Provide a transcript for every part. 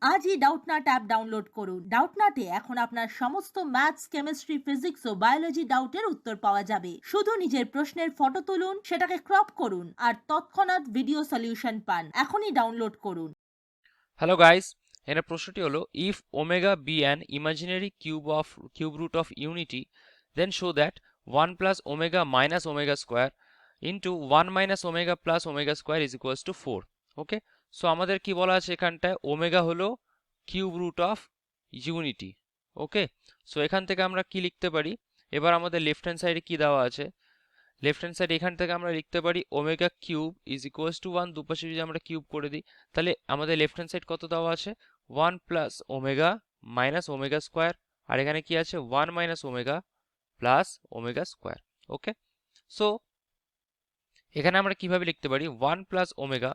আজই Doubtnut app download করুন। ডাউটনাটে এখন আপনার সমস্ত ম্যাথস, কেমিস্ট্রি, ফিজিক্স ও বায়োলজি ডাউটের উত্তর পাওয়া যাবে। শুধু নিজের প্রশ্নের ফটো তুলুন, সেটাকে ক্রপ করুন আর তৎক্ষণাৎ ভিডিও সলিউশন পান। এখনই ডাউনলোড করুন। হ্যালো গাইস, এখানে প্রশ্নটি হলো if omega be an imaginary cube root of unity, then show that 1 plus omega minus omega square into 1 minus omega plus omega square is equals to 4. Okay, so আমাদের কি বলা আছে এখানটায়, omega হলো cube root of unity. Okay, so এখান থেকে আমরা কি লিখতে পারি, এবার আমাদের লেফট হ্যান্ড সাইডে কি দেওয়া আছে, লেফট হ্যান্ড সাইড এখান থেকে আমরা লিখতে পারি omega cube is equals two 1, দুপাশে যদি আমরা কিউব করে দিই তাহলে আমাদের লেফট হ্যান্ড সাইড কত দেওয়া আছে, 1 plus omega minus omega square, আর এখানে কি আছে 1 minus omega plus omega square. Okay, so এখানে আমরা কিভাবে লিখতে পারি, 1 plus omega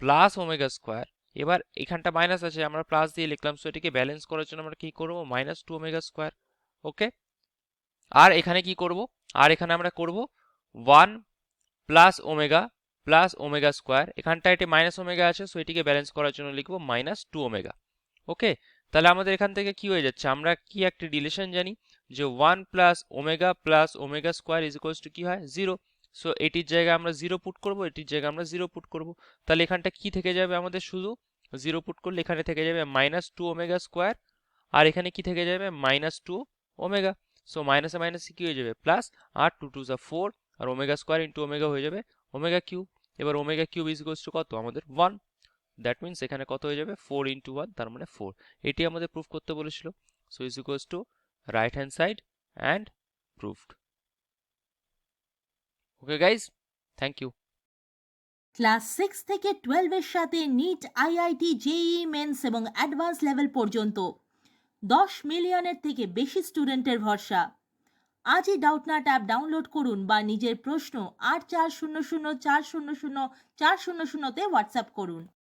plus omega square, এবার এখানটা মাইনাস আছে আমরা প্লাস দিয়ে লিখলাম, সো এটাকে ব্যালেন্স করার জন্য আমরা কি করব, মাইনাস 2 ওমেগা স্কোয়ার। ওকে, আর এখানে কি করব, আর এখানে আমরা করব 1 প্লাস ওমেগা স্কোয়ার, এখানটা এটি মাইনাস ওমেগা আছে, সো এটিকে ব্যালেন্স করার জন্য লিখবো মাইনাস 2 ওমেগা। ওকে, তাহলে আমাদের এখান থেকে কি হয়ে যাচ্ছে, আমরা কি একটা রিলেশন জানি যে 1 plus omega square is equals two কি হয়, 0। সো এটির জায়গায় আমরা 0 পুট করব, এটির জায়গায় আমরা 0 পুট করব, তাহলে এখানটা কি থেকে যাবে আমাদের, শুধু 0 পুট করলে এখানে থেকে যাবে মাইনাস 2 ওমেগা স্কোয়ার, আর এখানে কি থেকে যাবে মাইনাস 2 ওমেগা। সো মাইনাসে মাইনাসে কি হয়ে যাবে প্লাস, আর 2 2 যা 4, আর ওমেগা স্কোয়ার ইন্টু ওমেগা হয়ে যাবে ওমেগা কিউব। এবার omega cube is equals two কত আমাদের 1, দ্যাট মিন্স এখানে কত হয়ে যাবে 4 ইন্টু 1, তার মানে 4। এটি আমাদের প্রুফ করতে বলেছিল, so is equals to right hand side and proofed. Okay guys, thank you. Class 6 থেকে 12 এর সাথে নিট, আইআইটি, জেইই মেন্স এবং অ্যাডভান্স লেভেল পর্যন্ত 10 মিলিয়নের থেকে বেশি স্টুডেন্টের ভরসা। আজই ডাউটনাট অ্যাপ ডাউনলোড করুন বা নিজের প্রশ্ন 8400400400 তে হোয়াটসঅ্যাপ করুন।